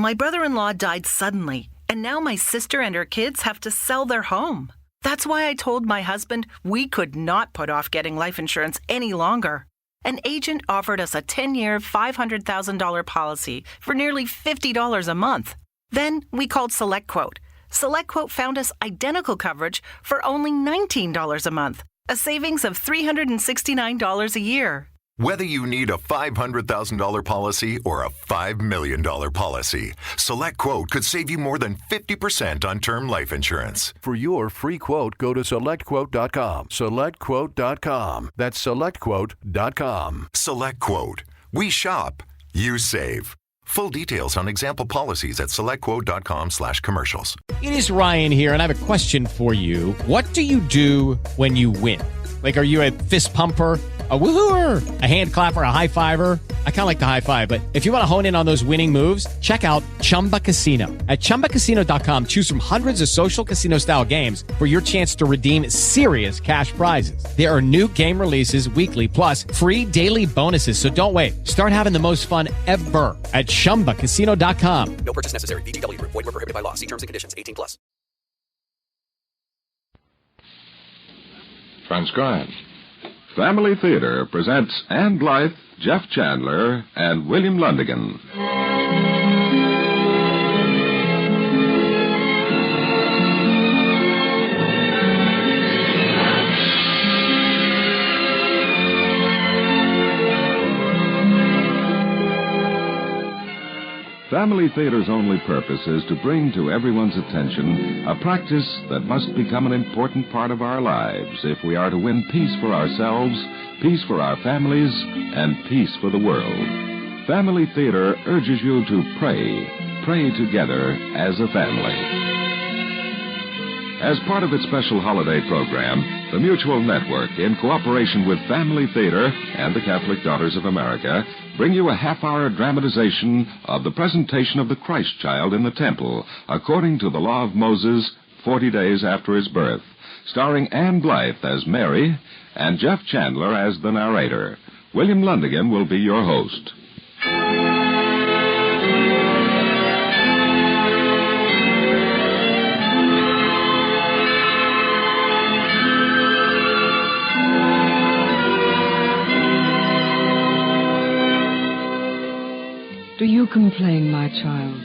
My brother-in-law died suddenly, and now my sister and her kids have to sell their home. That's why I told my husband we could not put off getting life insurance any longer. An agent offered us a 10-year, $500,000 policy for nearly $50 a month. Then we called SelectQuote. SelectQuote found us identical coverage for only $19 a month, a savings of $369 a year. Whether you need a $500,000 policy or a $5 million policy, SelectQuote could save you more than 50% on term life insurance. For your free quote, go to SelectQuote.com. SelectQuote.com. That's SelectQuote.com. SelectQuote. We shop. You save. Full details on example policies at SelectQuote.com/commercials. It is Ryan here, and I have a question for you. What do you do when you win? Like, are you a fist pumper, a woohooer, a hand clapper, a high fiver? I kind of like the high five, but if you want to hone in on those winning moves, check out Chumba Casino. At ChumbaCasino.com, choose from hundreds of social casino-style games for your chance to redeem serious cash prizes. There are new game releases weekly, plus free daily bonuses. So don't wait. Start having the most fun ever at ChumbaCasino.com. No purchase necessary. VGW Group. Void where prohibited by law. See terms and conditions. 18+. Transcribed. Family Theater presents Anne Blythe, Jeff Chandler, and William Lundigan. Family Theater's only purpose is to bring to everyone's attention a practice that must become an important part of our lives if we are to win peace for ourselves, peace for our families, and peace for the world. Family Theater urges you to pray together as a family. As part of its special holiday program, the Mutual Network, in cooperation with Family Theater and the Catholic Daughters of America, bring you a half-hour dramatization of the presentation of the Christ child in the temple, according to the law of Moses, 40 days after his birth, starring Anne Blythe as Mary and Jeff Chandler as the narrator. William Lundigan will be your host. Do you complain, my child,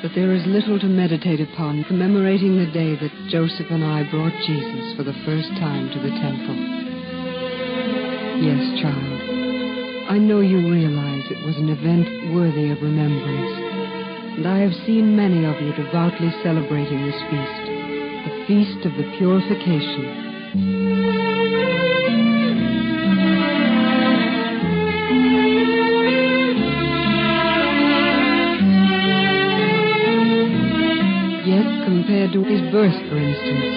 that there is little to meditate upon commemorating the day that Joseph and I brought Jesus for the first time to the temple? Yes, child, I know you realize it was an event worthy of remembrance, and I have seen many of you devoutly celebrating this feast, the feast of the purification. Compared to his birth, for instance,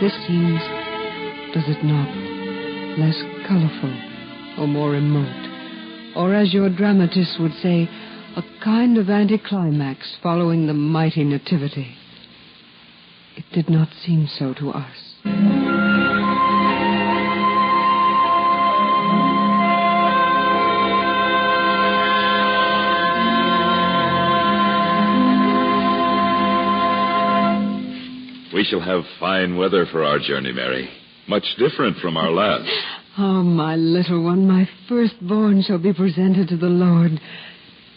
this seems, does it not, less colorful or more remote, or as your dramatist would say, a kind of anticlimax following the mighty nativity. It did not seem so to us. We shall have fine weather for our journey, Mary. Much different from our last. Oh, my little one, my firstborn shall be presented to the Lord,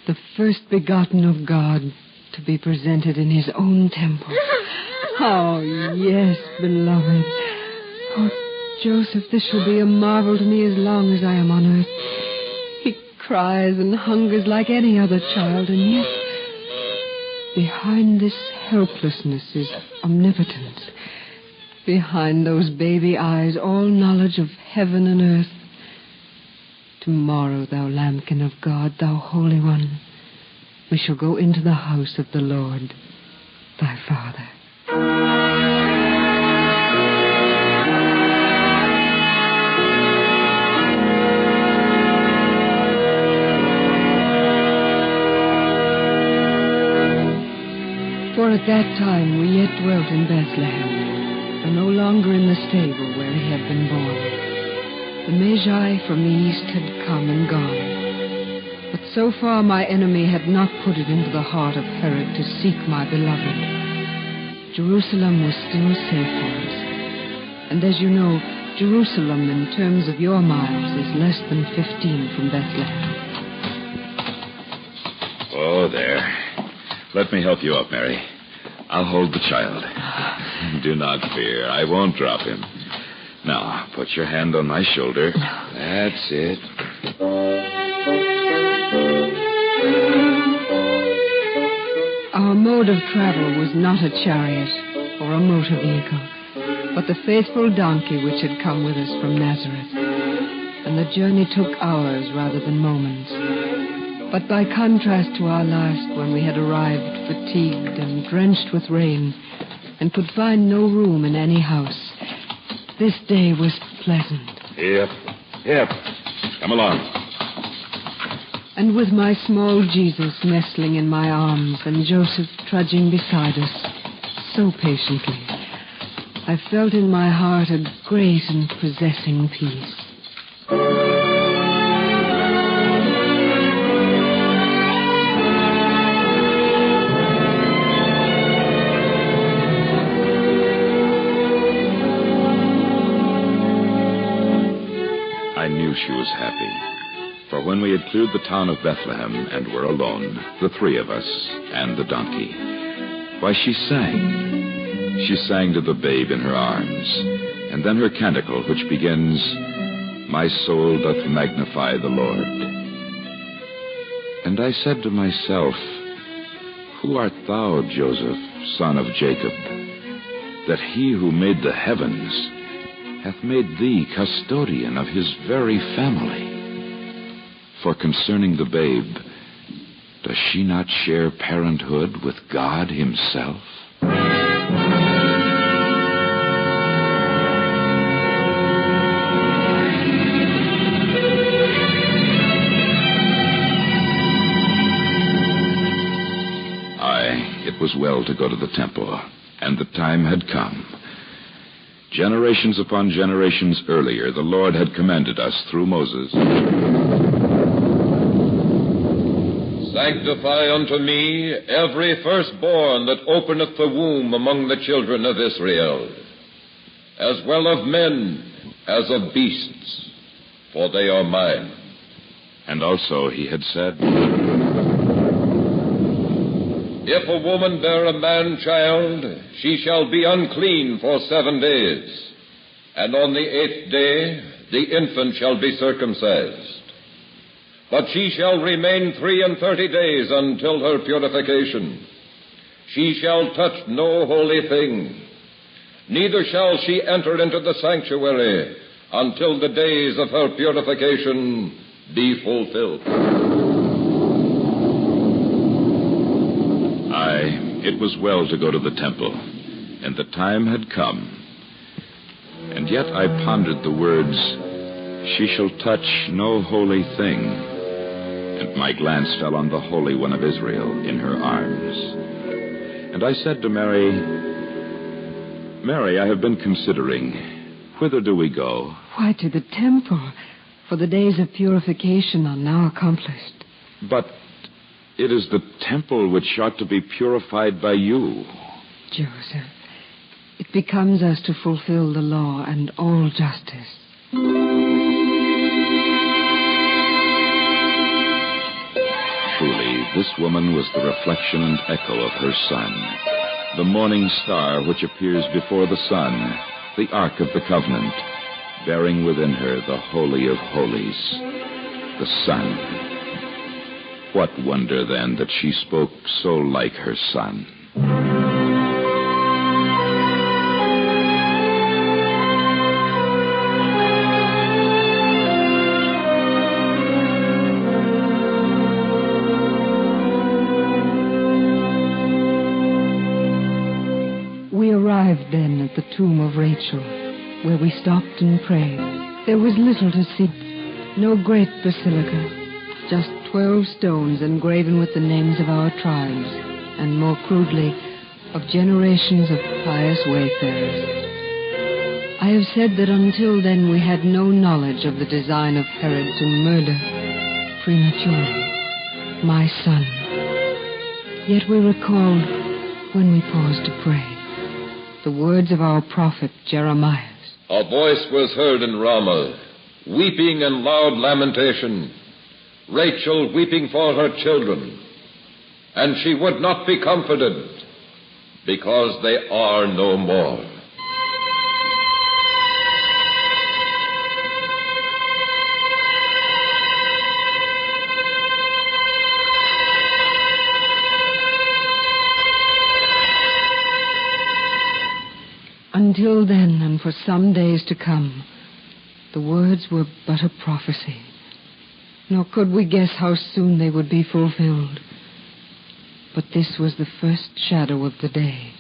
the first begotten of God, to be presented in his own temple. Oh, yes, beloved. Oh, Joseph, this shall be a marvel to me as long as I am on earth. He cries and hungers like any other child, and yet behind this helplessness is omnipotence. Behind those baby eyes, all knowledge of heaven and earth. Tomorrow, thou lambkin of God, thou Holy One, we shall go into the house of the Lord, thy Father. For at that time we yet dwelt in Bethlehem, and no longer in the stable where he had been born. The Magi from the east had come and gone, But so far my enemy had not put it into the heart of Herod to seek my beloved. Jerusalem was still safe for us. And as you know, Jerusalem, in terms of your miles, is less than 15 from Bethlehem. Oh, there. Let me help you up, Mary. I'll hold the child. Do not fear. I won't drop him. Now, put your hand on my shoulder. That's it. Our mode of travel was not a chariot or a motor vehicle, but the faithful donkey which had come with us from Nazareth. And the journey took hours rather than moments. But by contrast to our last, when we had arrived fatigued and drenched with rain and could find no room in any house, this day was pleasant. Yep. Come along. And with my small Jesus nestling in my arms and Joseph trudging beside us so patiently, I felt in my heart a great and possessing peace. I knew she was happy. For when we had cleared the town of Bethlehem and were alone, the three of us and the donkey, why, she sang. She sang to the babe in her arms, and then her canticle, which begins, "My soul doth magnify the Lord." And I said to myself, "Who art thou, Joseph, son of Jacob, that he who made the heavens hath made thee custodian of his very family? For concerning the babe, does she not share parenthood with God himself?" It was well to go to the temple, and the time had come. Generations upon generations earlier, the Lord had commanded us through Moses, "Sanctify unto me every firstborn that openeth the womb among the children of Israel, as well of men as of beasts, for they are mine." And also he had said, "If a woman bear a man-child, she shall be unclean for 7 days, and on the 8th day the infant shall be circumcised. But she shall remain 33 days until her purification. She shall touch no holy thing, neither shall she enter into the sanctuary until the days of her purification be fulfilled." It was well to go to the temple, and the time had come. And yet I pondered the words, "She shall touch no holy thing," and my glance fell on the Holy One of Israel in her arms. And I said to Mary, "Mary, I have been considering, whither do we go?" Why, to the temple, for the days of purification are now accomplished. "But it is the temple which ought to be purified by you." Joseph, it becomes us to fulfill the law and all justice. Truly, this woman was the reflection and echo of her Son, the morning star which appears before the sun, the Ark of the Covenant, bearing within her the Holy of Holies, the Son. What wonder, then, that she spoke so like her Son? We arrived then at the tomb of Rachel, where we stopped and prayed. There was little to see, no great basilica, just 12 stones engraven with the names of our tribes, and more crudely, of generations of pious wayfarers. I have said that until then we had no knowledge of the design of Herod to murder prematurely. my son. Yet we recalled, when we paused to pray, the words of our prophet Jeremiah. A voice was heard in Ramah, weeping and loud lamentation, Rachel weeping for her children. And she would not be comforted, because they are no more. Until then, and for some days to come, the words were but a prophecy, nor could we guess how soon they would be fulfilled. But this was the first shadow of the day.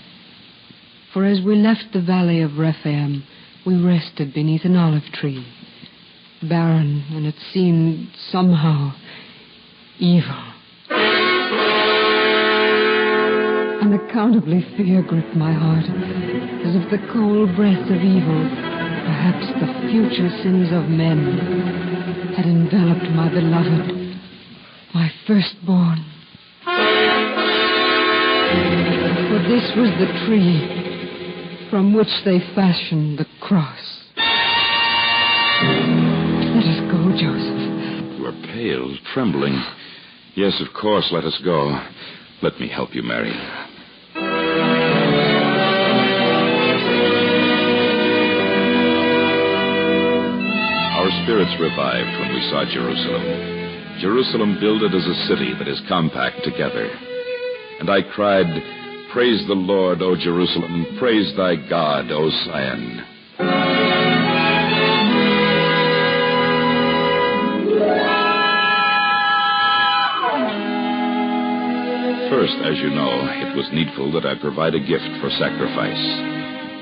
For as we left the valley of Rephaim, we rested beneath an olive tree, barren, and it seemed somehow evil. Unaccountably fear gripped my heart, as if the cold breath of evil, perhaps the future sins of men, had enveloped my beloved, my firstborn. For this was the tree from which they fashioned the cross. Let us go, Joseph. You are pale, trembling. Yes, of course, let us go. Let me help you, Mary. Our spirits revived when we saw Jerusalem. Jerusalem builded as a city that is compact together. And I cried, "Praise the Lord, O Jerusalem. Praise thy God, O Zion." First, as you know, it was needful that I provide a gift for sacrifice.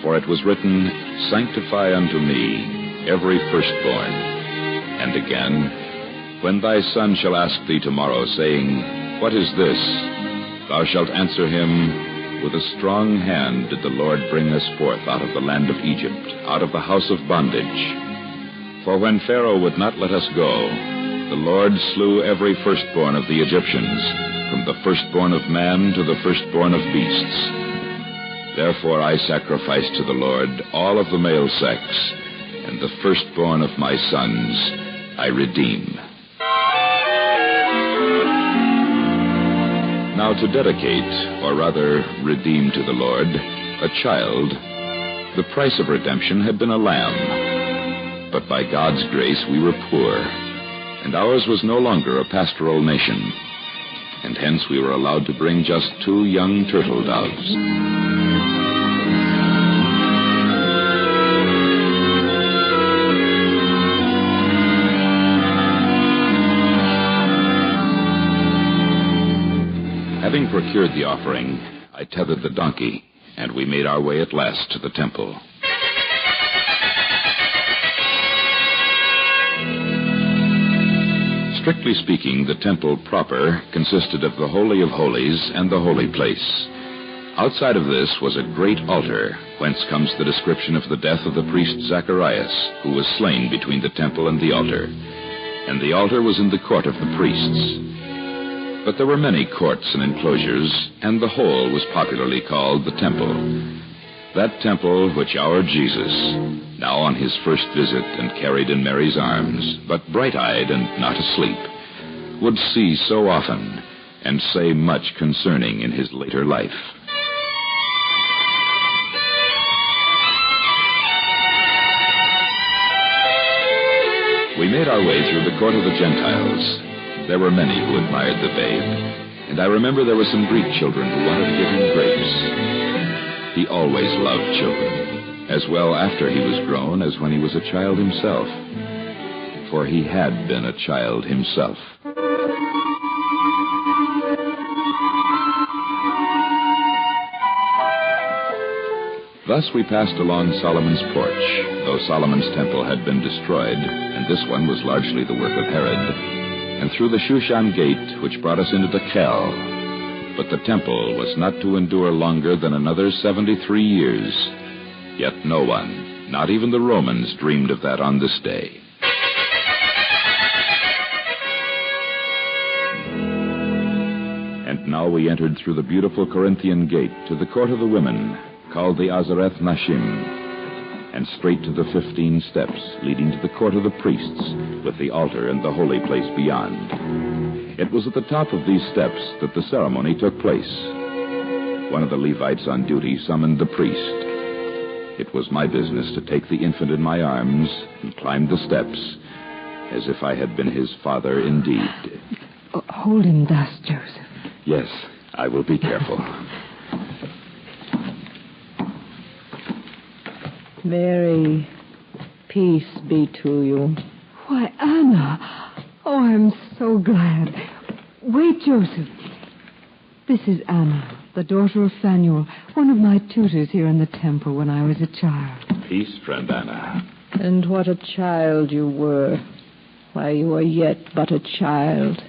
For it was written, "Sanctify unto me every firstborn." And again, "When thy son shall ask thee tomorrow, saying, What is this? Thou shalt answer him, With a strong hand did the Lord bring us forth out of the land of Egypt, out of the house of bondage. For when Pharaoh would not let us go, the Lord slew every firstborn of the Egyptians, from the firstborn of man to the firstborn of beasts. Therefore I sacrifice to the Lord all of the male sex, and the firstborn of my sons I redeem." Now to dedicate, or rather redeem to the Lord, a child, the price of redemption had been a lamb. But by God's grace we were poor, and ours was no longer a pastoral nation, and hence we were allowed to bring just 2 young turtle doves. Having procured the offering, I tethered the donkey, and we made our way at last to the temple. Strictly speaking, the temple proper consisted of the Holy of Holies and the holy place. Outside of this was a great altar, whence comes the description of the death of the priest Zacharias, who was slain between the temple and the altar. And the altar was in the court of the priests. But there were many courts and enclosures, and the whole was popularly called the temple. That temple which our Jesus, now on his first visit and carried in Mary's arms, but bright-eyed and not asleep, would see so often and say much concerning in his later life. We made our way through the court of the Gentiles. There were many who admired the babe, and I remember there were some Greek children who wanted to give him grapes. He always loved children, as well after he was grown as when he was a child himself, for he had been a child himself. Thus we passed along Solomon's porch, though Solomon's temple had been destroyed, and this one was largely the work of Herod, and through the Shushan gate, which brought us into the Kel. But the temple was not to endure longer than another 73 years. Yet no one, not even the Romans, dreamed of that on this day. Now we entered through the beautiful Corinthian gate to the court of the women, called the Azareth Nashim, and straight to the 15 steps leading to the court of the priests, with the altar and the holy place beyond. It was at the top of these steps that the ceremony took place. One of the Levites on duty summoned the priest. It was my business to take the infant in my arms and climb the steps, as if I had been his father indeed. Hold him thus, Joseph. Yes, I will be careful. Mary, peace be to you. Why, Anna. Oh, I'm so glad. Wait, Joseph. This is Anna, the daughter of Phanuel, one of my tutors here in the temple when I was a child. Peace, friend Anna. And what a child you were. Why, you are yet but a child.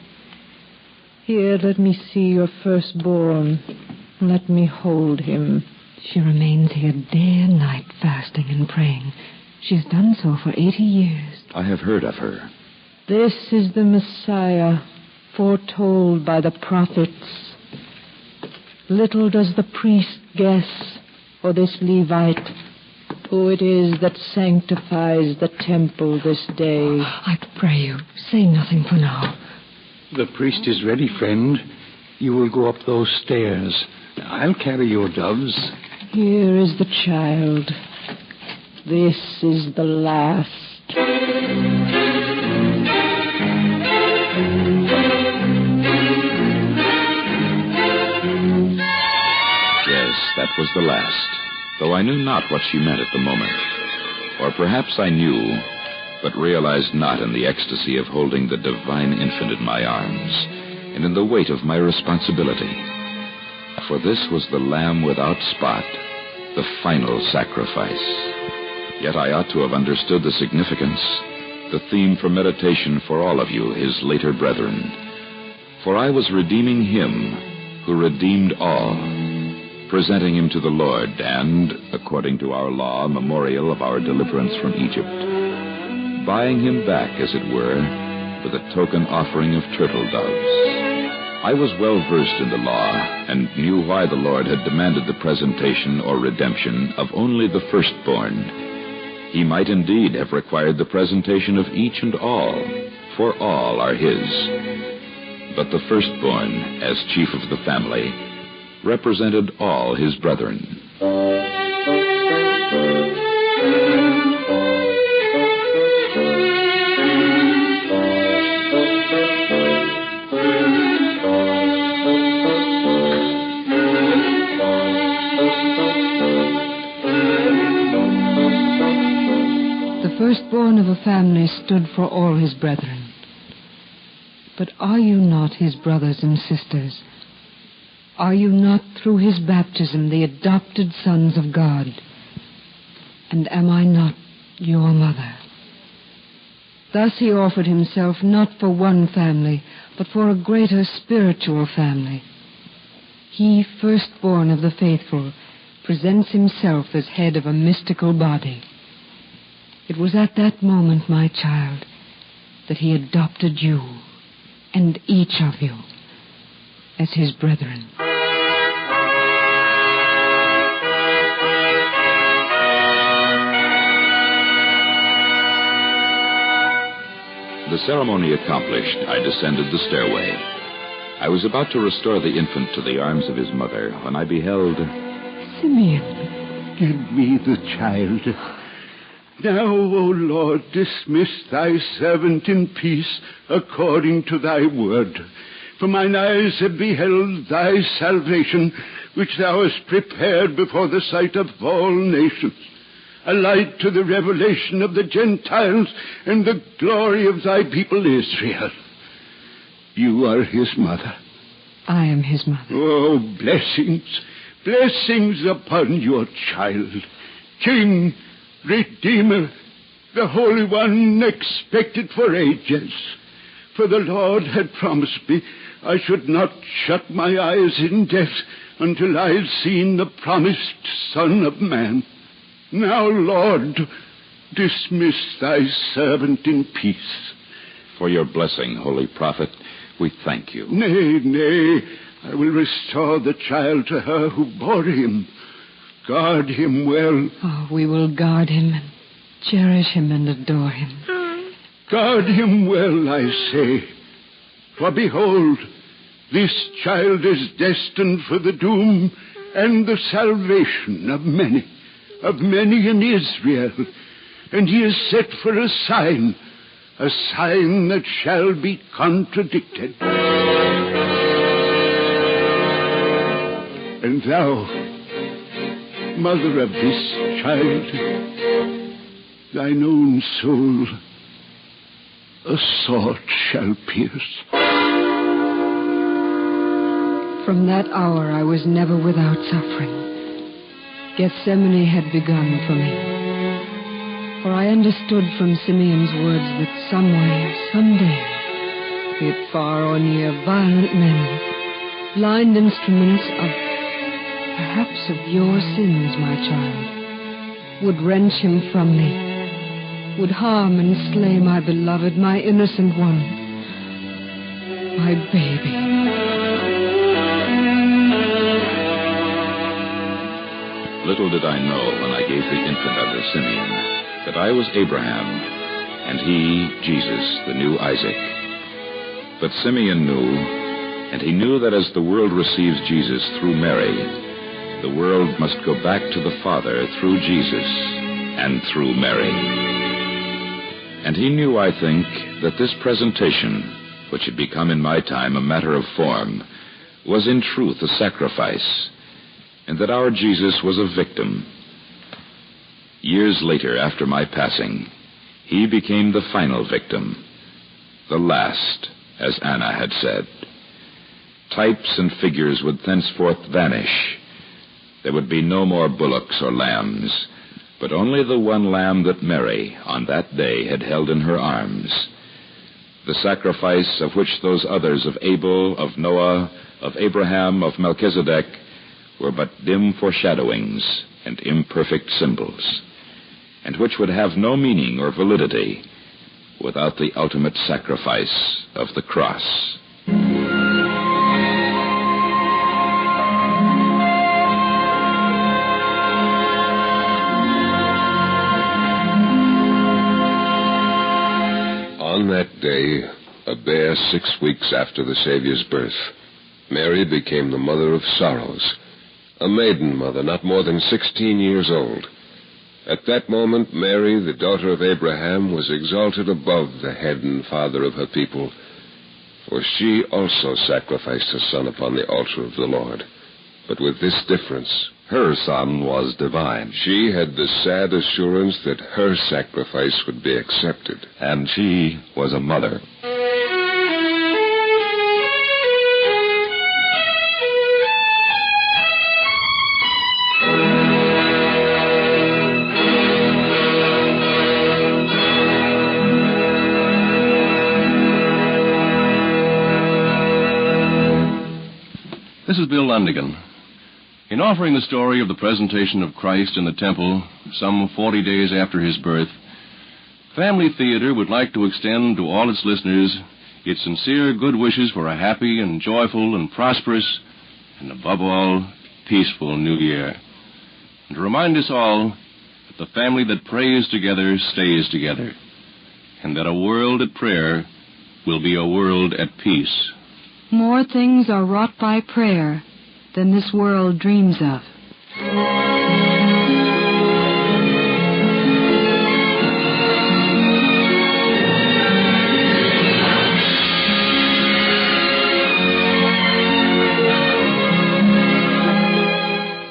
Here, let me see your firstborn. Let me hold him. She remains here day and night, fasting and praying. She has done so for 80 years. I have heard of her. This is the Messiah, foretold by the prophets. Little does the priest guess, or this Levite, who it is that sanctifies the temple this day. I pray you, say nothing for now. The priest is ready, friend. You will go up those stairs. I'll carry your doves. Here is the child. This is the last. Yes, that was the last, though I knew not what she meant at the moment. Or perhaps I knew, but realized not in the ecstasy of holding the divine infant in my arms, and in the weight of my responsibility. For this was the Lamb without spot, the final sacrifice. Yet I ought to have understood the significance, the theme for meditation for all of you, his later brethren. For I was redeeming him who redeemed all, presenting him to the Lord, and, according to our law, a memorial of our deliverance from Egypt, buying him back, as it were, with a token offering of turtle doves. I was well versed in the law, and knew why the Lord had demanded the presentation or redemption of only the firstborn. He might indeed have required the presentation of each and all, for all are his. But the firstborn, as chief of the family, represented all his brethren. The firstborn of a family stood for all his brethren. But are you not his brothers and sisters? Are you not, through his baptism, the adopted sons of God? And am I not your mother? Thus he offered himself not for one family, but for a greater spiritual family. He, firstborn of the faithful, presents himself as head of a mystical body. It was at that moment, my child, that he adopted you, and each of you, as his brethren. The ceremony accomplished, I descended the stairway. I was about to restore the infant to the arms of his mother when I beheld... Simeon. Give me the child. Now, O Lord, dismiss thy servant in peace according to thy word. For mine eyes have beheld thy salvation, which thou hast prepared before the sight of all nations, a light to the revelation of the Gentiles and the glory of thy people Israel. You are his mother. I am his mother. Oh, blessings upon your child. King, Redeemer, the Holy One expected for ages. For the Lord had promised me I should not shut my eyes in death until I had seen the promised Son of Man. Now, Lord, dismiss thy servant in peace. For your blessing, Holy Prophet, we thank you. Nay, I will restore the child to her who bore him. Guard him well. Oh, we will guard him and cherish him and adore him. Guard him well, I say. For behold, this child is destined for the doom and the salvation of many in Israel. And he is set for a sign that shall be contradicted. And thou, mother of this child, thine own soul a sword shall pierce. From that hour I was never without suffering. Gethsemane had begun for me. For I understood from Simeon's words that somewhere, someday, be it far or near, violent men, blind instruments of, perhaps of your sins, my child, would wrench him from me, would harm and slay my beloved, my innocent one, my baby. Little did I know when I gave the infant under Simeon that I was Abraham, and he, Jesus, the new Isaac. But Simeon knew, and he knew that as the world receives Jesus through Mary, the world must go back to the Father through Jesus and through Mary. And he knew, I think, that this presentation, which had become in my time a matter of form, was in truth a sacrifice, and that our Jesus was a victim. Years later, after my passing, he became the final victim, the last, as Anna had said. Types and figures would thenceforth vanish. There would be no more bullocks or lambs, but only the one lamb that Mary, on that day, had held in her arms. The sacrifice of which those others of Abel, of Noah, of Abraham, of Melchizedek, were but dim foreshadowings and imperfect symbols, and which would have no meaning or validity without the ultimate sacrifice of the cross. On that day, a bare 6 weeks after the Savior's birth, Mary became the mother of sorrows, a maiden mother not more than 16 years old. At that moment, Mary, the daughter of Abraham, was exalted above the head and father of her people, for she also sacrificed her son upon the altar of the Lord. But with this difference, her son was divine. She had the sad assurance that her sacrifice would be accepted. And she was a mother. This is Bill Lundigan. In offering the story of the presentation of Christ in the temple some 40 days after his birth, Family Theater would like to extend to all its listeners its sincere good wishes for a happy and joyful and prosperous and, above all, peaceful New Year. And to remind us all that the family that prays together stays together, and that a world at prayer will be a world at peace. More things are wrought by prayer than this world dreams of.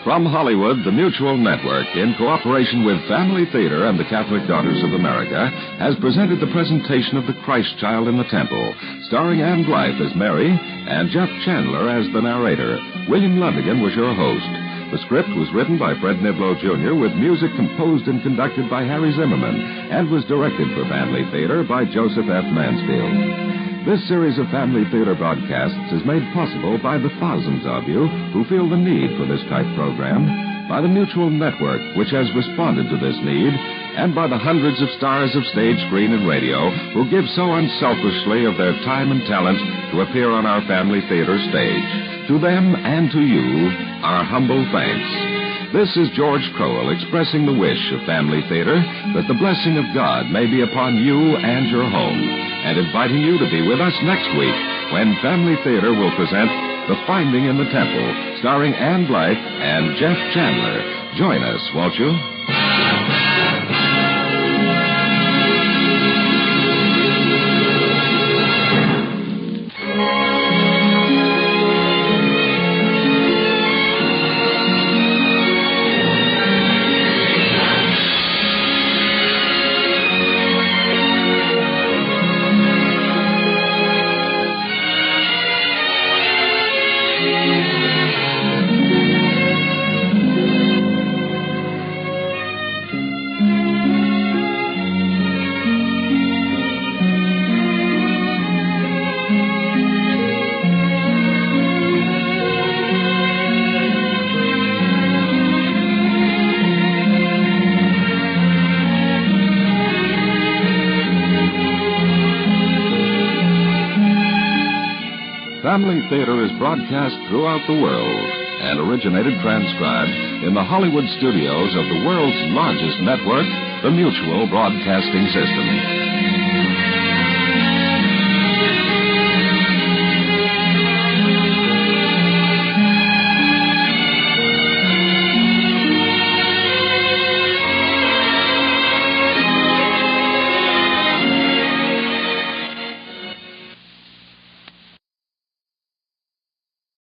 From Hollywood, the Mutual Network, in cooperation with Family Theater and the Catholic Daughters of America, has presented the presentation of the Christ Child in the Temple, starring Ann Blythe as Mary and Jeff Chandler as the narrator. William Lundigan was your host. The script was written by Fred Niblo, Jr., with music composed and conducted by Harry Zimmerman, and was directed for Family Theater by Joseph F. Mansfield. This series of Family Theater broadcasts is made possible by the thousands of you who feel the need for this type program, by the Mutual Network, which has responded to this need, and by the hundreds of stars of stage, screen, and radio who give so unselfishly of their time and talent to appear on our family theater stage. To them and to you, our humble thanks. This is George Crowell expressing the wish of Family Theater that the blessing of God may be upon you and your home, and inviting you to be with us next week when Family Theater will present The Finding in the Temple, starring Ann Blythe and Jeff Chandler. Join us, won't you? Family Theater is broadcast throughout the world and originated transcribed in the Hollywood studios of the world's largest network, the Mutual Broadcasting System.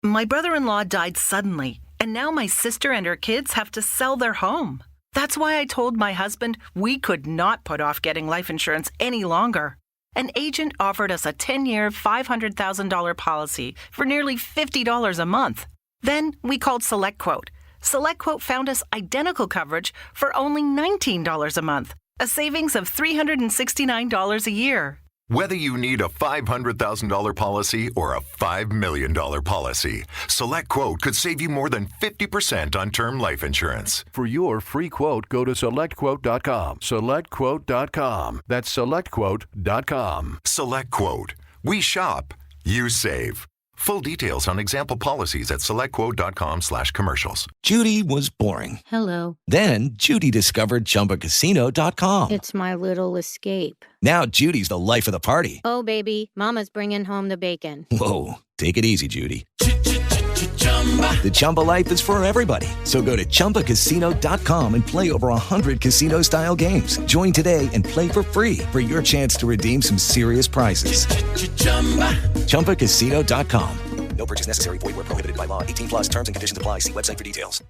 My brother-in-law died suddenly, and now my sister and her kids have to sell their home. That's why I told my husband we could not put off getting life insurance any longer. An agent offered us a 10-year, $500,000 policy for nearly $50 a month. Then we called SelectQuote. SelectQuote found us identical coverage for only $19 a month, a savings of $369 a year. Whether you need a $500,000 policy or a $5 million policy, SelectQuote could save you more than 50% on term life insurance. For your free quote, go to SelectQuote.com. SelectQuote.com. That's SelectQuote.com. SelectQuote. We shop. You save. Full details on example policies at SelectQuote.com/commercials. Judy was boring. Hello. Then Judy discovered ChumbaCasino.com. It's my little escape. Now Judy's the life of the party. Oh, baby, mama's bringing home the bacon. Whoa, take it easy, Judy. The Chumba life is for everybody. So go to ChumbaCasino.com and play over 100 casino-style games. Join today and play for free for your chance to redeem some serious prizes. ChumbaCasino.com. No purchase necessary. Void where prohibited by law. 18+ terms and conditions apply. See website for details.